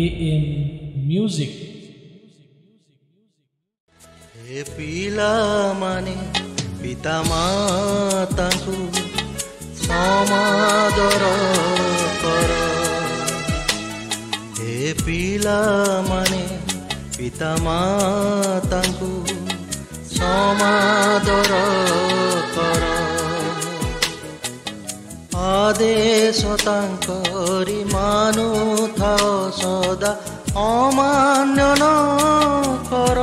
AM Music। हे ପିଲାମାନେ ପିତାମାତାଙ୍କୁ ସମାଦର କର। हे ପିଲାମାନେ ପିତାମାତାଙ୍କୁ ସମାଦର କର। ଆଦେଶ ତାଙ୍କରି ମାନୁଥାଅ ସଦା, ଅମାନ୍ୟ ନ କର,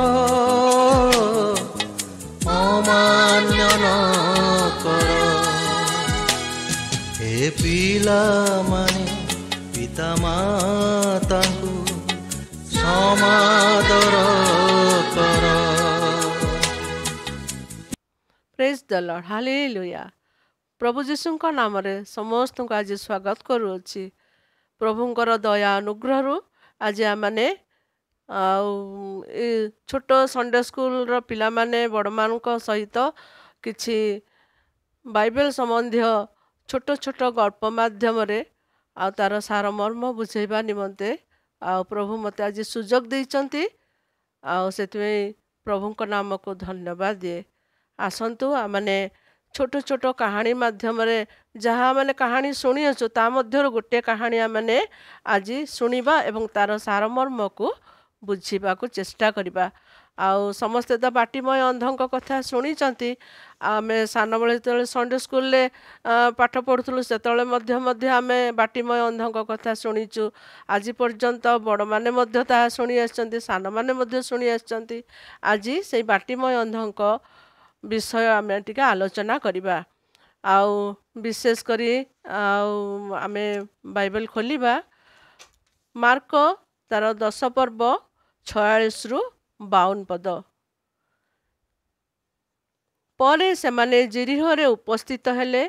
ଅମାନ୍ୟ ନ କର। ହେ ପିଲାମାନେ ପିତାମାତାଙ୍କୁ ସମାଦର କର। ପ୍ରେଜ୍ ଦ ଲର୍ଡ, ହାଲେଲୁୟା। ପ୍ରଭୁ ଯୀଶୁଙ୍କ ନାମରେ ସମସ୍ତଙ୍କୁ ଆଜି ସ୍ୱାଗତ କରୁଅଛି। ପ୍ରଭୁଙ୍କର ଦୟା ଅନୁଗ୍ରହରୁ ଆଜି ଆମମାନେ ଏ ଛୋଟ ସଣ୍ଡେ ସ୍କୁଲର ପିଲାମାନେ ବଡ଼ମାନଙ୍କ ସହିତ କିଛି ବାଇବେଲ ସମ୍ବନ୍ଧୀୟ ଛୋଟ ଛୋଟ ଗଳ୍ପ ମାଧ୍ୟମରେ ତାର ସାରମର୍ମ ବୁଝେଇବା ନିମନ୍ତେ ପ୍ରଭୁ ମୋତେ ଆଜି ସୁଯୋଗ ଦେଇଛନ୍ତି। ସେଥିପାଇଁ ପ୍ରଭୁଙ୍କ ନାମକୁ ଧନ୍ୟବାଦ ଦିଏ। ଆସନ୍ତୁ ଆମମାନେ ଛୋଟ ଛୋଟ କାହାଣୀ ମାଧ୍ୟମରେ ଯାହା ମାନେ କାହାଣୀ ଶୁଣିଅଛୁ ତା ମଧ୍ୟରୁ ଗୋଟିଏ କାହାଣୀ ଆମମାନେ ଆଜି ଶୁଣିବା ଏବଂ ତାର ସାରମର୍ମକୁ ବୁଝିବାକୁ ଚେଷ୍ଟା କରିବା। ସମସ୍ତେ ତ ବାଟିମୟ ଅନ୍ଧଙ୍କ କଥା ଶୁଣିଛନ୍ତି। ଆମେ ସାନବେଳେ ଯେତେବେଳେ ସଣ୍ଡେ ସ୍କୁଲରେ ପାଠ ପଢ଼ୁଥିଲୁ ସେତେବେଳେ ମଧ୍ୟ ଆମେ ବାଟିମୟ ଅନ୍ଧଙ୍କ କଥା ଶୁଣିଛୁ। ଆଜି ପର୍ଯ୍ୟନ୍ତ ବଡ଼ମାନେ ମଧ୍ୟ ତାହା ଶୁଣି ଆସିଛନ୍ତି, ସାନମାନେ ମଧ୍ୟ ଶୁଣି ଆସିଛନ୍ତି। ଆଜି ସେଇ ବାଟିମୟ ଅନ୍ଧଙ୍କ ବିଷୟ ଆମେ ଟିକେ ଆଲୋଚନା କରିବା। ବିଶେଷ କରି ଆମେ ବାଇବେଲ ଖୋଲିବା ମାର୍କ ତାର 10 ପର୍ବ 46ରୁ 52 ପଦ। ପରେ ସେମାନେ ଜିରିହରେ ଉପସ୍ଥିତ ହେଲେ,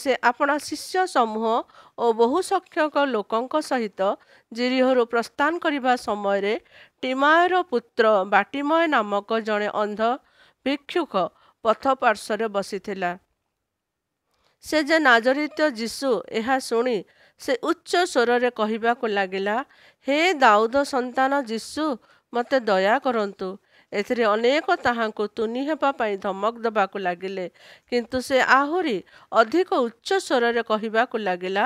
ସେ ଆପଣା ଶିଷ୍ୟ ସମୂହ ଓ ବହୁ ସଂଖ୍ୟକ ଲୋକଙ୍କ ସହିତ ଜିରିହରୁ ପ୍ରସ୍ଥାନ କରିବା ସମୟରେ ଟିମାୟର ପୁତ୍ର ବାଟିମୟ ନାମକ ଜଣେ ଅନ୍ଧ ଭିକ୍ଷୁକ ପଥ ପାର୍ଶ୍ୱରେ ବସିଥିଲା। ସେ ଯେ ନାଜରିତ ଯୀଶୁ ଏହା ଶୁଣି ସେ ଉଚ୍ଚ ସ୍ୱରରେ କହିବାକୁ ଲାଗିଲା, ହେ ଦାଉଦ ସନ୍ତାନ ଯୀଶୁ, ମୋତେ ଦୟା କରନ୍ତୁ। ଏଥିରେ ଅନେକ ତାହାଙ୍କୁ ତୁନି ହେବା ପାଇଁ ଧମକ ଦେବାକୁ ଲାଗିଲେ, କିନ୍ତୁ ସେ ଆହୁରି ଅଧିକ ଉଚ୍ଚ ସ୍ୱରରେ କହିବାକୁ ଲାଗିଲା,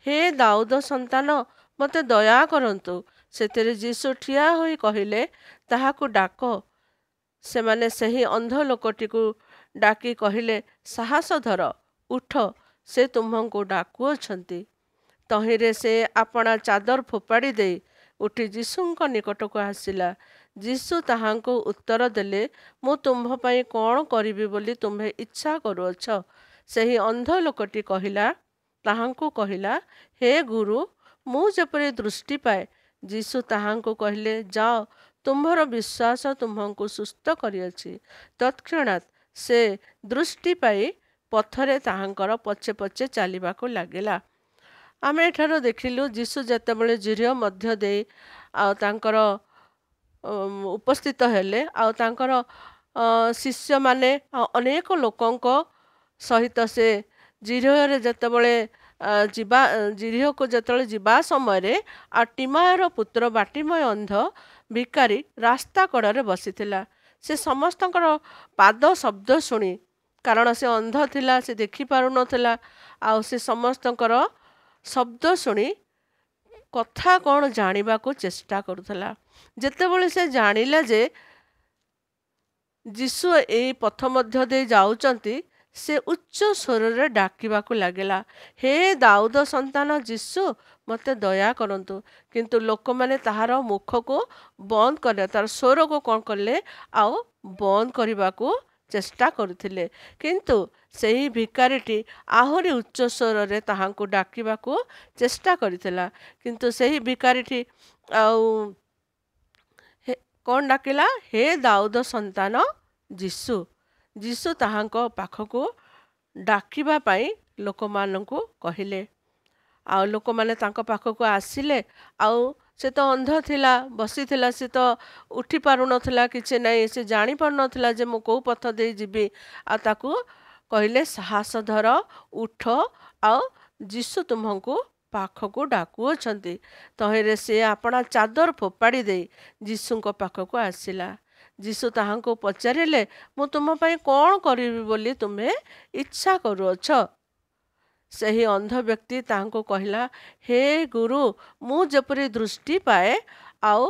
ହେ ଦାଉଦ ସନ୍ତାନ, ମୋତେ ଦୟା କରନ୍ତୁ। ସେଥିରେ ଯୀଶୁ ଠିଆ ହୋଇ କହିଲେ, ତାହାକୁ ଡାକ। ସେମାନେ ସେହି ଅନ୍ଧ ଲୋକଟିକୁ ଡାକି କହିଲେ, ସାହସ ଧର, ଉଠ, ସେ ତୁମ୍ଭଙ୍କୁ ଡାକୁଅଛନ୍ତି। ତହିଁରେ ସେ ଆପଣା ଚାଦର ଫୋପାଡ଼ି ଦେଇ ଉଠି ଯୀଶୁଙ୍କ ନିକଟକୁ ଆସିଲା। ଯୀଶୁ ତାହାଙ୍କୁ ଉତ୍ତର ଦେଲେ, ମୁଁ ତୁମ୍ଭ ପାଇଁ କ'ଣ କରିବି ବୋଲି ତୁମ୍ଭେ ଇଚ୍ଛା କରୁଅଛ? ସେହି ଅନ୍ଧ ଲୋକଟି ତାହାଙ୍କୁ କହିଲା, ହେ ଗୁରୁ, ମୁଁ ଯେପରି ଦୃଷ୍ଟି ପାଏ। ଯୀଶୁ ତାହାଙ୍କୁ କହିଲେ, ଯାଅ, ତୁମ୍ଭର ବିଶ୍ୱାସ ତୁମ୍ଭଙ୍କୁ ସୁସ୍ଥ କରିଅଛି। ତତ୍କ୍ଷଣାତ୍ ସେ ଦୃଷ୍ଟି ପାଇ ପଥରେ ତାହାଙ୍କର ପଛେ ପଛେ ଚାଲିବାକୁ ଲାଗିଲା। ଆମେ ଏଠାରୁ ଦେଖିଲୁ ଯୀଶୁ ଯେତେବେଳେ ଜିରିହ ମଧ୍ୟ ଦେଇ ତାଙ୍କର ଉପସ୍ଥିତ ହେଲେ, ତାଙ୍କର ଶିଷ୍ୟମାନେ ଅନେକ ଲୋକଙ୍କ ସହିତ ସେ ଜିରିହକୁ ଯେତେବେଳେ ଯିବା ସମୟରେ ଟିମାୟର ପୁତ୍ର ବାଟିମୟ ଅନ୍ଧ ଭିକାରୀ ରାସ୍ତା କଡ଼ରେ ବସିଥିଲା। ସେ ସମସ୍ତଙ୍କର ପାଦ ଶବ୍ଦ ଶୁଣି, କାରଣ ସେ ଅନ୍ଧ ଥିଲା, ସେ ଦେଖିପାରୁନଥିଲା, ସେ ସମସ୍ତଙ୍କର ଶବ୍ଦ ଶୁଣି କଥା କ'ଣ ଜାଣିବାକୁ ଚେଷ୍ଟା କରୁଥିଲା। ଯେତେବେଳେ ସେ ଜାଣିଲା ଯେ ଯୀଶୁ ଏଇ ପଥ ମଧ୍ୟ ଦେଇ ଯାଉଛନ୍ତି, ସେ ଉଚ୍ଚ ସ୍ୱରରେ ଡାକିବାକୁ ଲାଗିଲା, ହେ ଦାଉଦ ସନ୍ତାନ ଯୀଶୁ, ମୋତେ ଦୟା କରନ୍ତୁ। କିନ୍ତୁ ଲୋକମାନେ ତାହାର ମୁଖକୁ ବନ୍ଦ କଲେ, ତାର ସ୍ୱରକୁ କ'ଣ କଲେ, ବନ୍ଦ କରିବାକୁ ଚେଷ୍ଟା କରୁଥିଲେ। କିନ୍ତୁ ସେହି ଭିକାରୀଟି ଆହୁରି ଉଚ୍ଚ ସ୍ୱରରେ ତାହାଙ୍କୁ ଡାକିବାକୁ ଚେଷ୍ଟା କରିଥିଲା। କିନ୍ତୁ ସେହି ଭିକାରୀଟି କ'ଣ ଡାକିଲା? ହେ ଦାଉଦ ସନ୍ତାନ ଯୀଶୁ। ଯୀଶୁ ତାହାଙ୍କ ପାଖକୁ ଡାକିବା ପାଇଁ ଲୋକମାନଙ୍କୁ କହିଲେ। ଲୋକମାନେ ତାଙ୍କ ପାଖକୁ ଆସିଲେ। ସେ ତ ଅନ୍ଧ ଥିଲା, ବସିଥିଲା, ସେ ତ ଉଠି ପାରୁନଥିଲା, କିଛି ନାହିଁ, ସେ ଜାଣିପାରୁନଥିଲା ଯେ ମୁଁ କେଉଁ ପଥ ଦେଇ ଯିବି। ତାକୁ କହିଲେ, ସାହସ ଧର, ଉଠ, ଯୀଶୁ ତୁମ୍ଭଙ୍କୁ ପାଖକୁ ଡାକୁଅଛନ୍ତି। ତହିଁରେ ସେ ଆପଣା ଚାଦର ଫୋପାଡ଼ି ଦେଇ ଯୀଶୁଙ୍କ ପାଖକୁ ଆସିଲା। ଯୀଶୁ ତାହାଙ୍କୁ ପଚାରିଲେ, ମୁଁ ତୁମ ପାଇଁ କ'ଣ କରିବି ବୋଲି ତୁମେ ଇଚ୍ଛା କରୁଅଛ? ସେହି ଅନ୍ଧ ବ୍ୟକ୍ତି ତାହାଙ୍କୁ କହିଲା, ହେ ଗୁରୁ, ମୁଁ ଯେପରି ଦୃଷ୍ଟି ପାଏ ଆଉ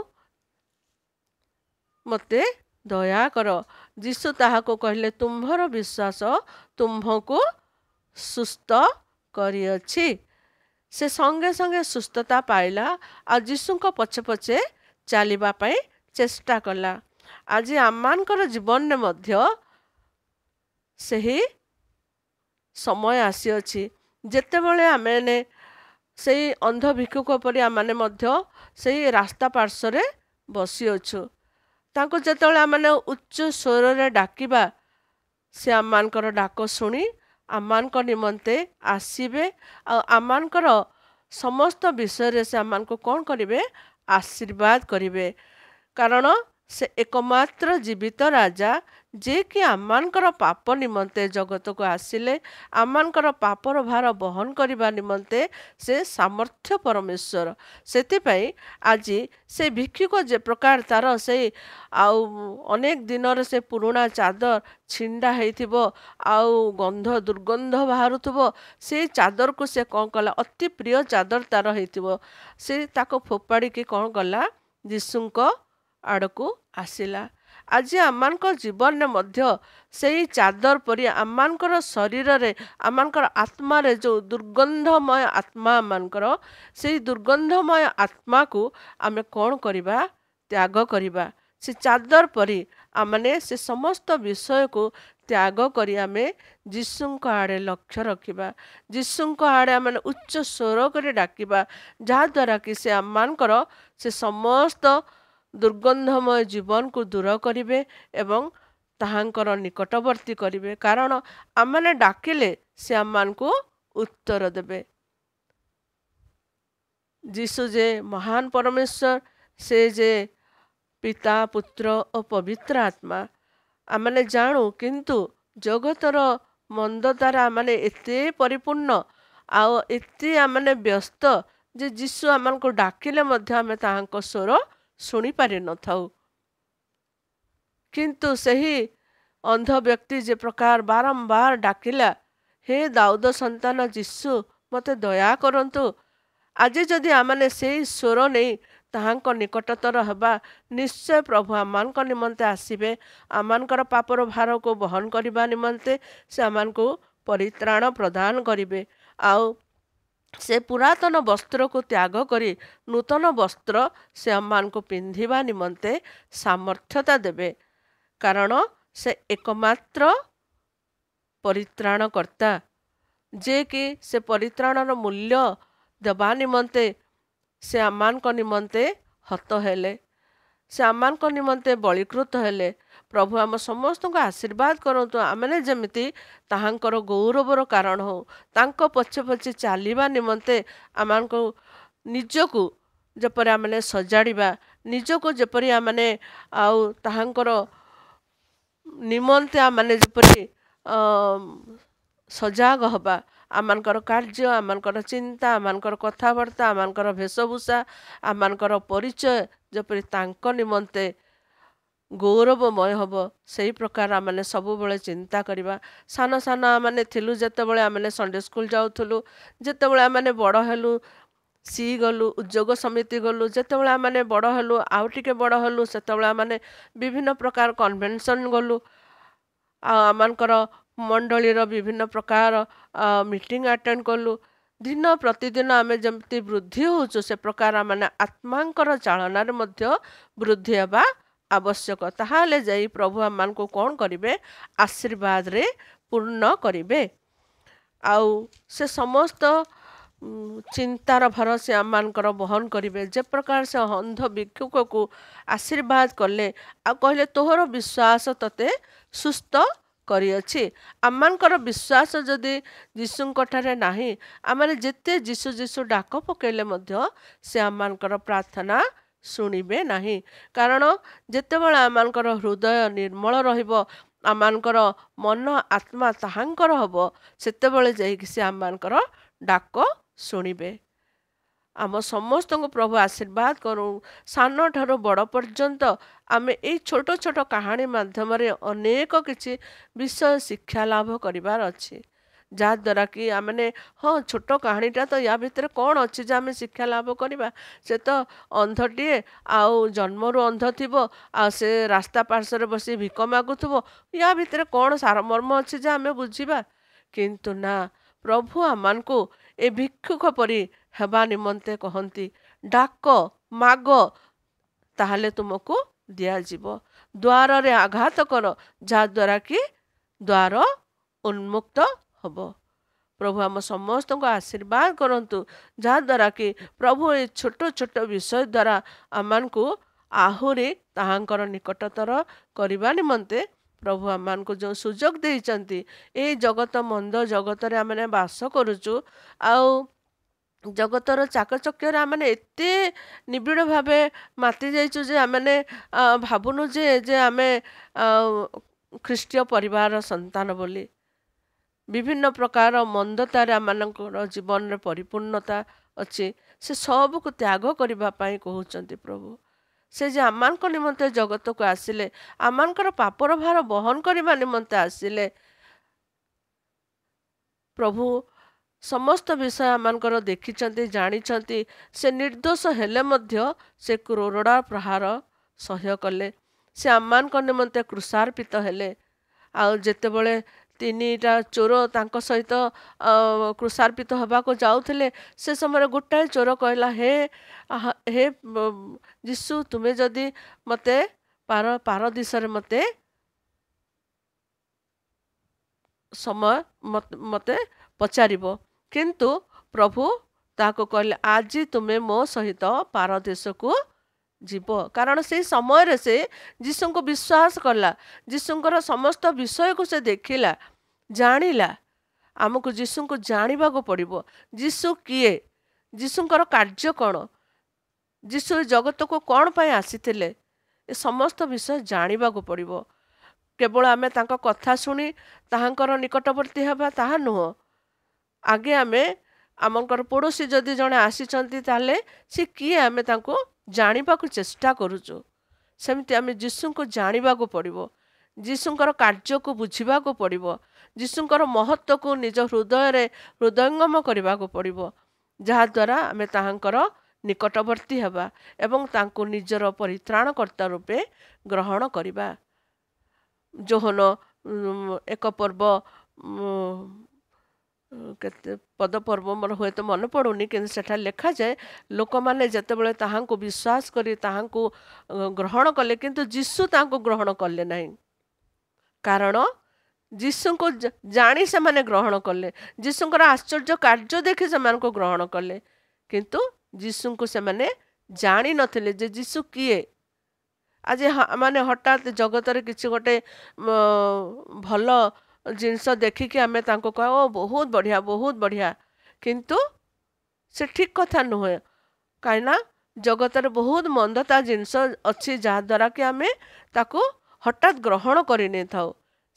ମୋତେ ଦୟାକର। ଯୀଶୁ ତାହାକୁ କହିଲେ, ତୁମ୍ଭର ବିଶ୍ୱାସ ତୁମ୍ଭକୁ ସୁସ୍ଥ କରିଅଛି। ସେ ସଙ୍ଗେ ସଙ୍ଗେ ସୁସ୍ଥତା ପାଇଲା ଆଉ ଯୀଶୁଙ୍କ ପଛେ ପଛେ ଚାଲିବା ପାଇଁ ଚେଷ୍ଟା କଲା। ଆଜି ଆମମାନଙ୍କର ଜୀବନରେ ମଧ୍ୟ ସେହି ସମୟ ଆସିଅଛି ଯେତେବେଳେ ଆମେ ସେଇ ଅନ୍ଧ ଭିକ୍ଷୁକ ପରି ଆମମାନେ ମଧ୍ୟ ସେଇ ରାସ୍ତା ପାର୍ଶ୍ୱରେ ବସିଅଛୁ। ତାଙ୍କୁ ଯେତେବେଳେ ଆମେ ଉଚ୍ଚ ସ୍ୱରରେ ଡାକିବା, ସେ ଆମମାନଙ୍କର ଡାକ ଶୁଣି ଆମମାନଙ୍କ ନିମନ୍ତେ ଆସିବେ ଆଉ ଆମମାନଙ୍କର ସମସ୍ତ ବିଷୟରେ ସେ ଆମମାନଙ୍କୁ କ'ଣ କରିବେ? ଆଶୀର୍ବାଦ କରିବେ। କାରଣ ସେ ଏକମାତ୍ର ଜୀବିତ ରାଜା, ଯିଏକି ଆମମାନଙ୍କର ପାପ ନିମନ୍ତେ ଜଗତକୁ ଆସିଲେ, ଆମମାନଙ୍କର ପାପର ଭାର ବହନ କରିବା ନିମନ୍ତେ ସେ ସାମର୍ଥ୍ୟ ପରମେଶ୍ୱର। ସେଥିପାଇଁ ଆଜି ସେ ଭିକ୍ଷୁକ ଯେ ପ୍ରକାର ତାର ସେଇ ଆଉ ଅନେକ ଦିନର ସେ ପୁରୁଣା ଚାଦର ଛିଣ୍ଡା ହେଇଥିବ ଆଉ ଦୁର୍ଗନ୍ଧ ବାହାରୁଥିବ, ସେଇ ଚାଦରକୁ ସେ କ'ଣ କଲା? ଅତି ପ୍ରିୟ ଚାଦର ତାର ହେଇଥିବ, ସେ ତାକୁ ଫୋପାଡ଼ିକି କ'ଣ କଲା? ଯୀଶୁଙ୍କ ଆଡ଼କୁ ଆସିଲା। ଆଜି ଆମମାନଙ୍କ ଜୀବନରେ ମଧ୍ୟ ସେଇ ଚାଦର ପରି ଆମମାନଙ୍କର ଶରୀରରେ, ଆମମାନଙ୍କର ଆତ୍ମାରେ ଯେଉଁ ଦୁର୍ଗନ୍ଧମୟ ଆତ୍ମା ଆମମାନଙ୍କର, ସେଇ ଦୁର୍ଗନ୍ଧମୟ ଆତ୍ମାକୁ ଆମେ କ'ଣ କରିବା? ତ୍ୟାଗ କରିବା। ସେ ଚାଦର ପରି ଆମମାନେ ସେ ସମସ୍ତ ବିଷୟକୁ ତ୍ୟାଗ କରି ଆମେ ଯୀଶୁଙ୍କ ଆଡ଼େ ଲକ୍ଷ୍ୟ ରଖିବା। ଯୀଶୁଙ୍କ ଆଡ଼େ ଆମେ ଉଚ୍ଚ ସ୍ୱର କରି ଡାକିବା, ଯାହାଦ୍ୱାରା କି ସେ ଆମମାନଙ୍କର ସେ ସମସ୍ତ ଦୁର୍ଗନ୍ଧମୟ ଜୀବନକୁ ଦୂର କରିବେ ଏବଂ ତାହାଙ୍କର ନିକଟବର୍ତ୍ତୀ କରିବେ। କାରଣ ଆମମାନେ ଡାକିଲେ ସେ ଆମମାନଙ୍କୁ ଉତ୍ତର ଦେବେ। ଯୀଶୁ ଯେ ମହାନ ପରମେଶ୍ୱର, ସେ ଯେ ପିତା, ପୁତ୍ର ଓ ପବିତ୍ର ଆତ୍ମା ଆମମାନେ ଜାଣୁ, କିନ୍ତୁ ଜଗତର ମନ୍ଦତାରେ ଆମମାନେ ଏତେ ପରିପୂର୍ଣ୍ଣ ଆଉ ଏତେ ଆମମାନେ ବ୍ୟସ୍ତ ଯେ ଯୀଶୁ ଆମମାନଙ୍କୁ ଡାକିଲେ ମଧ୍ୟ ଆମେ ତାହାଙ୍କ ସ୍ୱର ଶୁଣିପାରିନଥାଉ। କିନ୍ତୁ ସେହି ଅନ୍ଧ ବ୍ୟକ୍ତି ଯେ ପ୍ରକାର ବାରମ୍ବାର ଡାକିଲା, ହେ ଦାଉଦ ସନ୍ତାନ ଯୀଶୁ, ମୋତେ ଦୟା କରନ୍ତୁ। ଆଜି ଯଦି ଆମମାନେ ସେଇ ସ୍ୱର ନେଇ ତାହାଙ୍କ ନିକଟତର ହେବା, ନିଶ୍ଚୟ ପ୍ରଭୁ ଆମମାନଙ୍କ ନିମନ୍ତେ ଆସିବେ। ଆମମାନଙ୍କର ପାପର ଭାରକୁ ବହନ କରିବା ନିମନ୍ତେ ସେ ଆମମାନଙ୍କୁ ପରିତ୍ରାଣ ପ୍ରଦାନ କରିବେ ଆଉ ସେ ପୁରାତନ ବସ୍ତ୍ରକୁ ତ୍ୟାଗ କରି ନୂତନ ବସ୍ତ୍ର ସେ ଆମମାନଙ୍କୁ ପିନ୍ଧିବା ନିମନ୍ତେ ସାମର୍ଥ୍ୟତା ଦେବେ। କାରଣ ସେ ଏକମାତ୍ର ପରିତ୍ରାଣକର୍ତ୍ତା, ଯିଏକି ସେ ପରିତ୍ରାଣର ମୂଲ୍ୟ ଦେବା ନିମନ୍ତେ ସେ ଆମମାନଙ୍କ ନିମନ୍ତେ ହତ ହେଲେ, ସେ ଆମମାନଙ୍କ ନିମନ୍ତେ ବଳୀକୃତ ହେଲେ। ପ୍ରଭୁ ଆମ ସମସ୍ତଙ୍କୁ ଆଶୀର୍ବାଦ କରନ୍ତୁ। ଆମମାନେ ଯେମିତି ତାହାଙ୍କର ଗୌରବର କାରଣ ହଉ, ତାଙ୍କ ପଛେ ପଛେ ଚାଲିବା ନିମନ୍ତେ ଆମମାନଙ୍କୁ ନିଜକୁ ଯେପରି ଆମମାନେ ସଜାଡ଼ିବା, ନିଜକୁ ଯେପରି ଆମମାନେ ଆଉ ତାହାଙ୍କର ନିମନ୍ତେ ଆମମାନେ ଯେପରି ସଜାଗ ହେବା, ଆମମାନଙ୍କର କାର୍ଯ୍ୟ, ଆମମାନଙ୍କର ଚିନ୍ତା, ଆମମାନଙ୍କର କଥାବାର୍ତ୍ତା, ଆମମାନଙ୍କର ବେଶଭୂଷା, ଆମମାନଙ୍କର ପରିଚୟ ଯେପରି ତାଙ୍କ ନିମନ୍ତେ ଗୌରବମୟ ହେବ, ସେହି ପ୍ରକାର ଆମମାନେ ସବୁବେଳେ ଚିନ୍ତା କରିବା। ସାନ ସାନ ଆମମାନେ ଥିଲୁ ଯେତେବେଳେ ଆମମାନେ ସଣ୍ଡେ ସ୍କୁଲ ଯାଉଥିଲୁ, ଯେତେବେଳେ ଆମମାନେ ବଡ଼ ହେଲୁ ସି ଗଲୁ, ଉଦ୍ୟୋଗ ସମିତି ଗଲୁ, ଯେତେବେଳେ ଆମମାନେ ବଡ଼ ହେଲୁ ଆଉ ଟିକେ ବଡ଼ ହେଲୁ, ସେତେବେଳେ ଆମମାନେ ବିଭିନ୍ନ ପ୍ରକାର କନଭେନସନ୍ ଗଲୁ ଆଉ ଆମମାନଙ୍କର ମଣ୍ଡଳୀର ବିଭିନ୍ନ ପ୍ରକାର ମିଟିଂ ଆଟେଣ୍ଡ କଲୁ। ଦିନ ପ୍ରତିଦିନ ଆମେ ଯେମିତି ବୃଦ୍ଧି ହେଉଛୁ, ସେ ପ୍ରକାର ଆମମାନେ ଆତ୍ମାଙ୍କର ଚାଳନାରେ ମଧ୍ୟ ବୃଦ୍ଧି ହେବା ଆବଶ୍ୟକ। ତାହେଲେ ଯାଇ ପ୍ରଭୁ ଆମମାନଙ୍କୁ କ'ଣ କରିବେ? ଆଶୀର୍ବାଦରେ ପୂର୍ଣ୍ଣ କରିବେ ଆଉ ସେ ସମସ୍ତ ଚିନ୍ତାର ଭାର ସେ ଆମମାନଙ୍କର ବହନ କରିବେ। ଯେ ପ୍ରକାର ସେ ଅନ୍ଧ ଭିକ୍ଷୁକକୁ ଆଶୀର୍ବାଦ କଲେ ଆଉ କହିଲେ, ତୋହର ବିଶ୍ୱାସ ତୋତେ ସୁସ୍ଥ କରିଅଛି। ଆମମାନଙ୍କର ବିଶ୍ୱାସ ଯଦି ଯୀଶୁଙ୍କଠାରେ ନାହିଁ, ଆମମାନେ ଯେତେ ଯୀଶୁ ଯୀଶୁ ଡାକ ପକାଇଲେ ମଧ୍ୟ ସେ ଆମମାନଙ୍କର ପ୍ରାର୍ଥନା ଶୁଣିବେ ନାହିଁ। କାରଣ ଯେତେବେଳେ ଆମମାନଙ୍କର ହୃଦୟ ନିର୍ମଳ ରହିବ, ଆମମାନଙ୍କର ମନ ଆତ୍ମା ତାହାଙ୍କର ହେବ, ସେତେବେଳେ ଯାଇକି ସେ ଆମମାନଙ୍କର ଡାକ ଶୁଣିବେ। ଆମ ସମସ୍ତଙ୍କୁ ପ୍ରଭୁ ଆଶୀର୍ବାଦ କରୁ। ସାନ ଠାରୁ ବଡ଼ ପର୍ଯ୍ୟନ୍ତ ଆମେ ଏଇ ଛୋଟ ଛୋଟ କାହାଣୀ ମାଧ୍ୟମରେ ଅନେକ କିଛି ବିଷୟ ଶିକ୍ଷା ଲାଭ କରିବାର ଅଛି, ଯାହାଦ୍ୱାରା କି ଆମେ ହଁ ଛୋଟ କାହାଣୀଟା ତ ୟା ଭିତରେ କ'ଣ ଅଛି ଯେ ଆମେ ଶିକ୍ଷା ଲାଭ କରିବା। ସେ ତ ଅନ୍ଧଟିଏ, ଆଉ ଜନ୍ମରୁ ଅନ୍ଧ ଥିବ, ଆଉ ସେ ରାସ୍ତା ପାର୍ଶ୍ୱରେ ବସି ଭିକ ମାଗୁଥିବ, ୟା ଭିତରେ କ'ଣ ସାରମର୍ମ ଅଛି ଯେ ଆମେ ବୁଝିବା। କିନ୍ତୁ ନା, ପ୍ରଭୁ ଆମମାନଙ୍କୁ ଏ ଭିକ୍ଷୁକ ପରି ହେବା ନିମନ୍ତେ କହନ୍ତି, ଡାକ, ମାଗ, ତାହେଲେ ତୁମକୁ ଦିଆଯିବ। ଦ୍ୱାରରେ ଆଘାତ କର, ଯାହାଦ୍ୱାରା କି ଦ୍ୱାର ଉନ୍ମୁକ୍ତ ହବ। ପ୍ରଭୁ ଆମ ସମସ୍ତଙ୍କୁ ଆଶୀର୍ବାଦ କରନ୍ତୁ, ଯାହାଦ୍ୱାରା କି ପ୍ରଭୁ ଏ ଛୋଟ ଛୋଟ ବିଷୟ ଦ୍ୱାରା ଆମମାନଙ୍କୁ ଆହୁରି ତାହାଙ୍କର ନିକଟତର କରିବା ନିମନ୍ତେ ପ୍ରଭୁ ଆମମାନଙ୍କୁ ଯେଉଁ ସୁଯୋଗ ଦେଇଛନ୍ତି। ଏଇ ଜଗତ ମନ୍ଦ ଜଗତରେ ଆମେ ବାସ କରୁଛୁ, ଆଉ ଜଗତର ଚାକଚକ୍ୟରେ ଆମେ ଏତେ ନିବିଡ଼ ଭାବେ ମାତି ଯାଇଛୁ ଯେ ଆମେ ଭାବୁନୁ ଯେ ଆମେ ଖ୍ରୀଷ୍ଟୀୟ ପରିବାରର ସନ୍ତାନ ବୋଲି। ବିଭିନ୍ନ ପ୍ରକାର ମନ୍ଦତାରେ ଆମମାନଙ୍କର ଜୀବନରେ ପରିପୂର୍ଣ୍ଣତା ଅଛି। ସେ ସବୁକୁ ତ୍ୟାଗ କରିବା ପାଇଁ କହୁଛନ୍ତି ପ୍ରଭୁ। ସେ ଯେ ଆମମାନଙ୍କ ନିମନ୍ତେ ଜଗତକୁ ଆସିଲେ, ଆମମାନଙ୍କର ପାପର ଭାର ବହନ କରିବା ନିମନ୍ତେ ଆସିଲେ। ପ୍ରଭୁ ସମସ୍ତ ବିଷୟ ଆମମାନଙ୍କର ଦେଖିଛନ୍ତି, ଜାଣିଛନ୍ତି। ସେ ନିର୍ଦ୍ଦୋଷ ହେଲେ ମଧ୍ୟ ସେ କ୍ରୂରଡ଼ା ପ୍ରହାର ସହ୍ୟ କଲେ। ସେ ଆମମାନଙ୍କ ନିମନ୍ତେ କୃଷାର୍ପିତ ହେଲେ। ଆଉ ଯେତେବେଳେ ତିନିଟା ଚୋର ତାଙ୍କ ସହିତ କୃଷାର୍ପିତ ହେବାକୁ ଯାଉଥିଲେ, ସେ ସମୟରେ ଗୋଟାଏ ଚୋର କହିଲା, ହେ ହେ ଯୀଶୁ, ତୁମେ ଯଦି ମୋତେ ପାରଦିଶରେ ମୋତେ ମୋତେ ପଚାରିବ। କିନ୍ତୁ ପ୍ରଭୁ ତାହାକୁ କହିଲେ, ଆଜି ତୁମେ ମୋ ସହିତ ପାରଦେଶକୁ ଯିବ। କାରଣ ସେଇ ସମୟରେ ସେ ଯୀଶୁଙ୍କୁ ବିଶ୍ୱାସ କଲା, ଯୀଶୁଙ୍କର ସମସ୍ତ ବିଷୟକୁ ସେ ଦେଖିଲା, ଜାଣିଲା। ଆମକୁ ଯୀଶୁଙ୍କୁ ଜାଣିବାକୁ ପଡ଼ିବ। ଯୀଶୁ କିଏ, ଯୀଶୁଙ୍କର କାର୍ଯ୍ୟ କ'ଣ, ଯୀଶୁ ଜଗତକୁ କ'ଣ ପାଇଁ ଆସିଥିଲେ, ଏ ସମସ୍ତ ବିଷୟ ଜାଣିବାକୁ ପଡ଼ିବ। କେବଳ ଆମେ ତାଙ୍କ କଥା ଶୁଣି ତାହାଙ୍କର ନିକଟବର୍ତ୍ତୀ ହେବା ତାହା ନୁହଁ। ଆଗେ ଆମେ ଆମଙ୍କର ପଡ଼ୋଶୀ ଯଦି ଜଣେ ଆସିଛନ୍ତି, ତାହେଲେ ସେ କିଏ ଆମେ ତାଙ୍କୁ ଜାଣିବାକୁ ଚେଷ୍ଟା କରୁଛୁ। ସେମିତି ଆମେ ଯୀଶୁଙ୍କୁ ଜାଣିବାକୁ ପଡ଼ିବ, ଯୀଶୁଙ୍କର କାର୍ଯ୍ୟକୁ ବୁଝିବାକୁ ପଡ଼ିବ, ଯୀଶୁଙ୍କର ମହତ୍ଵକୁ ନିଜ ହୃଦୟରେ ହୃଦୟଙ୍ଗମ କରିବାକୁ ପଡ଼ିବ, ଯାହାଦ୍ୱାରା ଆମେ ତାହାଙ୍କର ନିକଟବର୍ତ୍ତୀ ହେବା ଏବଂ ତାଙ୍କୁ ନିଜର ପରିତ୍ରାଣକର୍ତ୍ତା ରୂପେ ଗ୍ରହଣ କରିବା। ଯୋହନ 1 ପର୍ବ କେତେ ପଦପର୍ବ ମୋର ହୁଏତ ମନେ ପଡ଼ୁନି, କିନ୍ତୁ ସେଠାରେ ଲେଖାଯାଏ, ଲୋକମାନେ ଯେତେବେଳେ ତାହାଙ୍କୁ ବିଶ୍ୱାସ କରି ତାହାଙ୍କୁ ଗ୍ରହଣ କଲେ, କିନ୍ତୁ ଯୀଶୁ ତାଙ୍କୁ ଗ୍ରହଣ କଲେ ନାହିଁ। କାରଣ ଯୀଶୁଙ୍କୁ ଜାଣି ସେମାନେ ଗ୍ରହଣ କଲେ, ଯୀଶୁଙ୍କର ଆଶ୍ଚର୍ଯ୍ୟ କାର୍ଯ୍ୟ ଦେଖି ସେମାନଙ୍କୁ ଗ୍ରହଣ କଲେ, କିନ୍ତୁ ଯୀଶୁଙ୍କୁ ସେମାନେ ଜାଣିନଥିଲେ ଯେ ଯୀଶୁ କିଏ। ଆଜି ମାନେ ହଠାତ୍ ଜଗତରେ କିଛି ଗୋଟେ ଭଲ ଜିନିଷ ଦେଖିକି ଆମେ ତାଙ୍କୁ କହିବା, ଓ ବହୁତ ବଢ଼ିଆ, ବହୁତ ବଢ଼ିଆ, କିନ୍ତୁ ସେ ଠିକ୍ କଥା ନୁହେଁ। କାହିଁକିନା ଜଗତରେ ବହୁତ ମନ୍ଦତା ଜିନିଷ ଅଛି, ଯାହାଦ୍ୱାରା କି ଆମେ ତାକୁ ହଠାତ୍ ଗ୍ରହଣ କରିନେଇଥାଉ।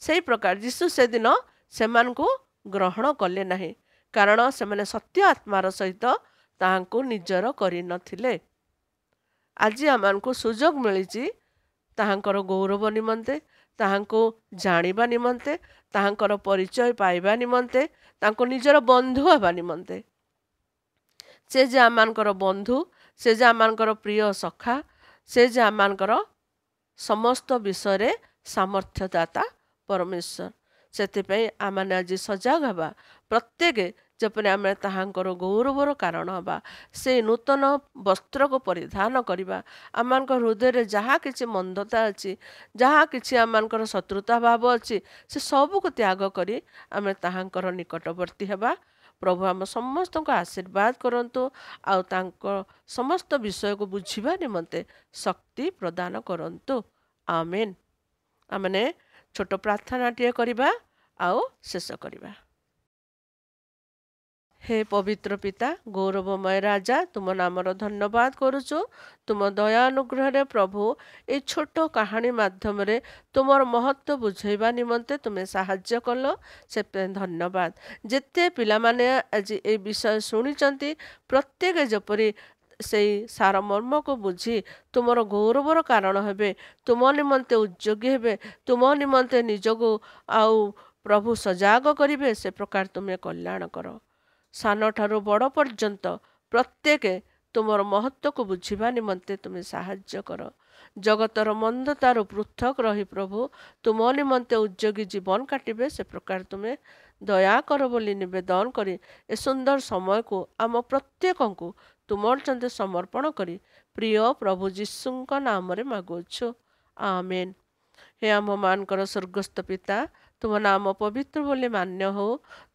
ସେଇ ପ୍ରକାର ଯୀଶୁ ସେଦିନ ସେମାନଙ୍କୁ ଗ୍ରହଣ କଲେ ନାହିଁ, କାରଣ ସେମାନେ ସତ୍ୟ ଆତ୍ମାର ସହିତ ତାହାଙ୍କୁ ନିଜର କରିନଥିଲେ। ଆଜି ଆମମାନଙ୍କୁ ସୁଯୋଗ ମିଳିଛି ତାହାଙ୍କର ଗୌରବ ନିମନ୍ତେ, ତାହାଙ୍କୁ ଜାଣିବା ନିମନ୍ତେ, ତାହାଙ୍କର ପରିଚୟ ପାଇବା ନିମନ୍ତେ, ତାଙ୍କୁ ନିଜର ବନ୍ଧୁ ହେବା ନିମନ୍ତେ। ସେ ଯେ ଆମମାନଙ୍କର ବନ୍ଧୁ, ସେ ଯେ ଆମମାନଙ୍କର ପ୍ରିୟ ସଖା, ସେ ଯେ ଆମମାନଙ୍କର ସମସ୍ତ ବିଷୟରେ ସାମର୍ଥ୍ୟଦାତା ପରମେଶ୍ୱର। ସେଥିପାଇଁ ଆମେ ଆଜି ସଜାଗ ହେବା, ପ୍ରତ୍ୟେକ ଯେପରି ଆମେ ତାହାଙ୍କର ଗୌରବର କାରଣ ହେବା। ସେ ନୂତନ ବସ୍ତ୍ରକୁ ପରିଧାନ କରିବା। ଆମମାନଙ୍କ ହୃଦୟରେ ଯାହା କିଛି ମନ୍ଦତା ଅଛି, ଯାହା କିଛି ଆମମାନଙ୍କର ଶତ୍ରୁତା ଭାବ ଅଛି, ସେ ସବୁକୁ ତ୍ୟାଗ କରି ଆମେ ତାହାଙ୍କର ନିକଟବର୍ତ୍ତୀ ହେବା। ପ୍ରଭୁ ଆମ ସମସ୍ତଙ୍କୁ ଆଶୀର୍ବାଦ କରନ୍ତୁ, ଆଉ ତାଙ୍କ ସମସ୍ତ ବିଷୟକୁ ବୁଝିବା ନିମନ୍ତେ ଶକ୍ତି ପ୍ରଦାନ କରନ୍ତୁ। ଆମେନ୍। ଆମେ ଛୋଟ ପ୍ରାର୍ଥନାଟିଏ କରିବା ଆଉ ଶେଷ କରିବା। हे पवित्र पिता गौरवमय राजा तुम नामर धन्यवाद करुचु तुम दया अनुग्रह प्रभु ए छोट कहानी माध्यम तुमर महत्व बुझेबा निमंते तुम्हें साहाय्य कल से धन्यवाद जेते पिला माने आज ए विषय शुणिचंती प्रत्येक जपरी से सार मर्म को बुझी तुमर गौरवर कारण हेबे तुम निमंते उद्योगी हेबे तुम निमंते निजको आउ प्रभु सजाग करिवे से प्रकार तुम्हें कल्याण कर सान ठारू बड़ पर्यंत प्रत्येक तुमर महत्व को बुझिबा निमंते तुम्हें साहाय्य कर जगतर मंदतार पृथक रही प्रभु तुम निमंते उद्योगी जीवन काटिबे से प्रकार तुम्हें दया कर बोली निवेदन करी ए सुंदर समय को आम प्रत्येक को तुमर चंदे समर्पण करी प्रिय प्रभु जीशुंक नाम रे मागुछु आमेन। हे आम मानकर स्वर्गस्थ पिता तुम नाम पवित्र बोली मान्य हो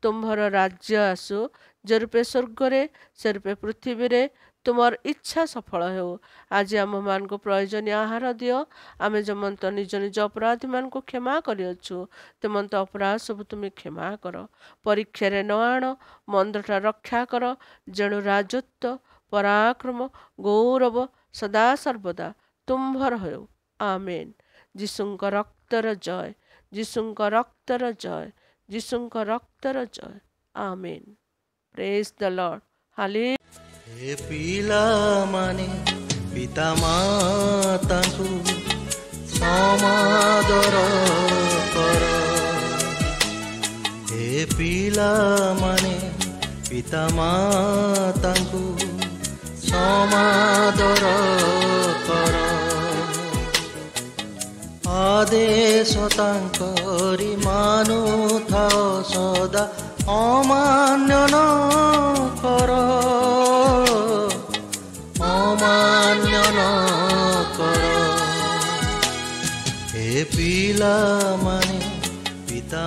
तुम्हर राज्य आसु जेरूपे स्वर्ग रे सेरूपे पृथ्वी रे तुमर इच्छा सफल हो आज आम मान को प्रयोजनीय आहार दियो आमे जमंत निज निज अपराधी मान को क्षमा करियछु तेमंत अपराध सब तुम्हें क्षमा कर परीक्षा रे न आण मंदटा रक्षा कर जेणु राजत्व पराक्रम गौरव सदा सर्वदा तुम्भर हो आमेन। जीशुंक रक्तर जय जीशुंक रक्तर जय जीशुंक रक्तर जय amen. Praise the Lord hallelujah. हे पिलामाने पिता माताଙ୍କୁ समादर कर हे पिलामाने पिता माताଙ୍କୁ समादर कर आदेश तांकरी मानुथाओ सदा अमान्य न कर अमान्य न कर हे पिलामाने पिता